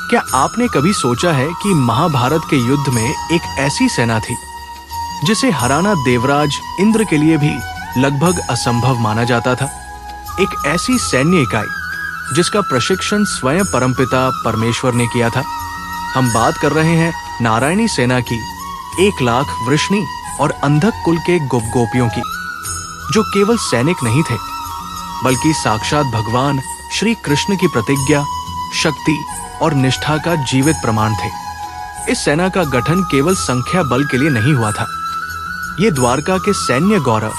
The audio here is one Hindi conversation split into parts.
क्या आपने कभी सोचा है कि महाभारत के युद्ध में एक ऐसी सेना थी जिसे हराना देवराज इंद्र के लिए भी लगभग असंभव माना जाता था। एक ऐसी सैन्य इकाई जिसका प्रशिक्षण स्वयं परमपिता परमेश्वर ने किया था। हम बात कर रहे हैं नारायणी सेना की, 1,00,000 वृष्णि और अंधक कुल के गोपियों की, जो केवल सैनिक नहीं थे बल्कि साक्षात भगवान श्री कृष्ण की प्रतिज्ञा, शक्ति और निष्ठा का जीवित प्रमाण थे। इस सेना का गठन केवल संख्या बल के लिए नहीं हुआ था। ये द्वारका के सैन्य गौरव,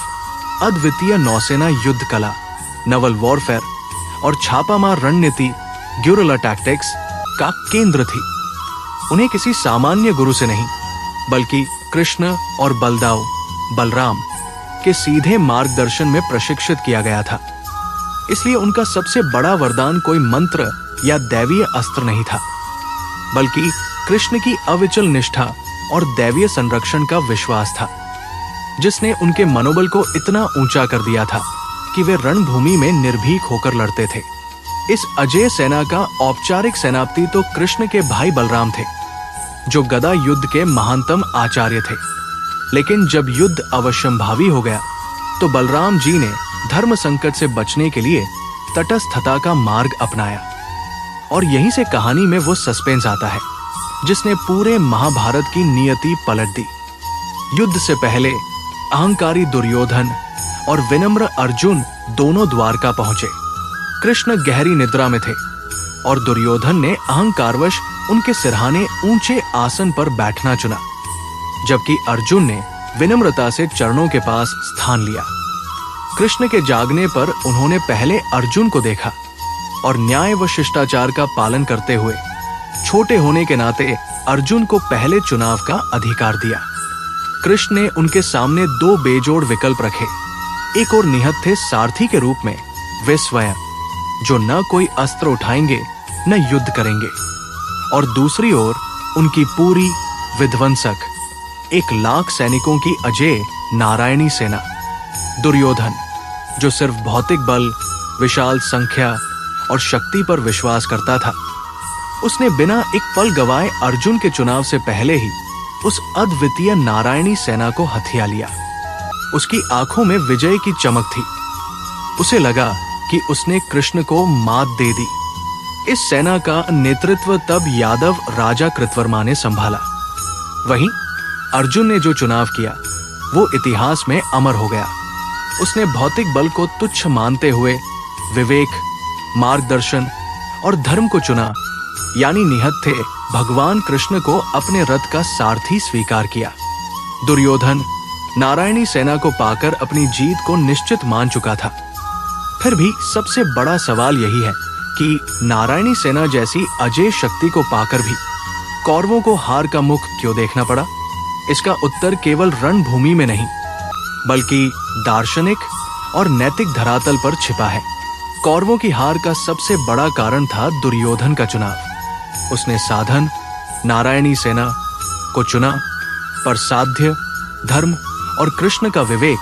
अद्वितीय नौसेना युद्ध कला, नवल वॉरफेयर और छापामार रणनीति, ग्यूरिला टैक्टिक्स का केंद्र थी। उन्हें किसी सामान्य गुरु से नहीं बल्कि कृष्ण और बलराम के सीधे मार्गदर्शन में प्रशिक्षित किया गया था। इसलिए उनका सबसे बड़ा वरदान कोई मंत्र या दैवीय अस्त्र नहीं था, बल्कि कृष्ण की अविचल निष्ठा और दैवीय संरक्षण का विश्वास था, जिसने उनके मनोबल को इतना ऊंचा कर दिया था कि वे रणभूमि में निर्भीक होकर लड़ते थे। इस अजेय सेना का औपचारिक सेनापति तो कृष्ण के भाई बलराम थे, जो गदा युद्ध के महानतम आचार्य थे। लेकिन जब युद्ध अवश्यंभावी हो गया तो बलराम जी ने धर्म संकट से बचने के लिए तटस्थता का मार्ग अपनाया। और यहीं से कहानी में वो सस्पेंस आता है जिसने पूरे महाभारत की नियति पलट दी। युद्ध से पहले अहंकारी दुर्योधन और विनम्र अर्जुन दोनों द्वारका पहुंचे। कृष्ण गहरी निद्रा में थे और दुर्योधन ने अहंकारवश उनके सिरहाने ऊंचे आसन पर बैठना चुना, जबकि अर्जुन ने विनम्रता से चरणों के पास स्थान लिया। कृष्ण के जागने पर उन्होंने पहले अर्जुन को देखा और न्याय व शिष्टाचार का पालन करते हुए छोटे होने के नाते अर्जुन को पहले चुनाव का अधिकार दिया। कृष्ण ने उनके सामने 2 बेजोड़ विकल्प रखे। एक और निहत थे सारथी के रूप में वे स्वयं, जो न कोई अस्त्र उठाएंगे न युद्ध करेंगे, और दूसरी ओर उनकी पूरी विध्वंसक 1,00,000 सैनिकों की अजेय नारायणी सेना। दुर्योधन, जो सिर्फ भौतिक बल, विशाल संख्या और शक्ति पर विश्वास करता था, उसने बिना एक पल गवाए अर्जुन के चुनाव से पहले ही उस अद्वितीय नारायणी सेना को हथिया लिया। उसकी आंखों में विजय की चमक थी। उसे लगा कि उसने कृष्ण को मात दे दी। इस सेना का नेतृत्व तब यादव राजा कृतवर्मा ने संभाला। वहीं अर्जुन ने जो चुनाव किया वो इतिहास में अमर हो गया। उसने भौतिक बल को तुच्छ मानते हुए विवेक, मार्गदर्शन और धर्म को चुना, यानी निहत थे भगवान कृष्ण को अपने रथ का सारथी स्वीकार किया। दुर्योधन नारायणी सेना को पाकर अपनी जीत को निश्चित मान चुका था। फिर भी सबसे बड़ा सवाल यही है कि नारायणी सेना जैसी अजेय शक्ति को पाकर भी कौरवों को हार का मुख क्यों देखना पड़ा? इसका उत्तर केवल रणभूमि में नहीं बल्कि दार्शनिक और नैतिक धरातल पर छिपा है। कौरवों की हार का सबसे बड़ा कारण था दुर्योधन का चुनाव। उसने साधन नारायणी सेना को चुना, पर साध्य, धर्म और कृष्ण का विवेक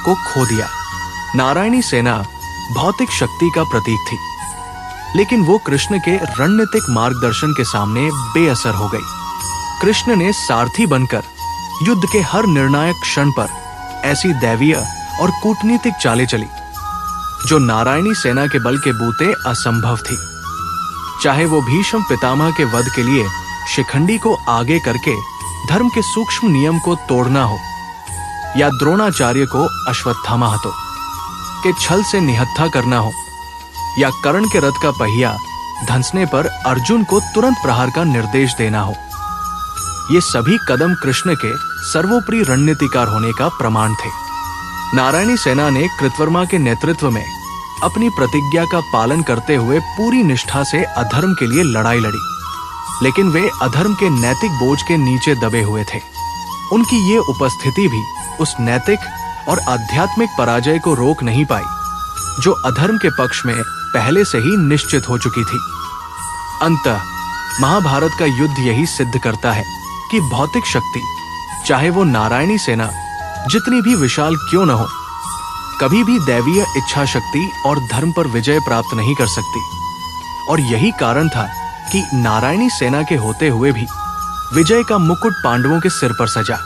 को खो दिया। नारायणी सेना भौतिक शक्ति का प्रतीक थी, लेकिन वो कृष्ण के रणनीतिक मार्गदर्शन के सामने बेअसर हो गई। कृष्ण ने सारथी बनकर युद्ध के हर निर्णायक क्षण पर ऐसी दैवीय और कूटनीतिक चालें चली जो नारायणी सेना के बल के बूते असंभव थी। चाहे वो भीष्म पितामह के वध के लिए शिखंडी को आगे करके धर्म के सूक्ष्म नियम को तोड़ना हो, या द्रोणाचार्य को अश्वत्थामा के छल से निहत्था करना हो, या कर्ण के रथ का पहिया धंसने पर अर्जुन को तुरंत प्रहार का निर्देश देना हो। ये सभी कदम कृष्ण के सर्वोपरि रणनीतिकार होने का प्रमाण थे। नारायणी सेना ने कृतवर्मा के नेतृत्व में अपनी प्रतिज्ञा का पालन करते हुए पूरी निष्ठा से अधर्म के लिए लड़ाई लड़ी, लेकिन वे अधर्म के नैतिक बोझ के नीचे दबे हुए थे। उनकी ये उपस्थिति भी उस नैतिक और आध्यात्मिक पराजय को रोक नहीं पाई जो अधर्म के पक्ष में पहले से ही निश्चित हो चुकी थी। अंततः महाभारत का युद्ध यही सिद्ध करता है कि भौतिक शक्ति, चाहे वो नारायणी सेना जितनी भी विशाल क्यों न हो, कभी भी दैवीय इच्छा शक्ति और धर्म पर विजय प्राप्त नहीं कर सकती। और यही कारण था कि कि नारायणी सेना के होते हुए भी विजय का मुकुट पांडवों के सिर पर सजा।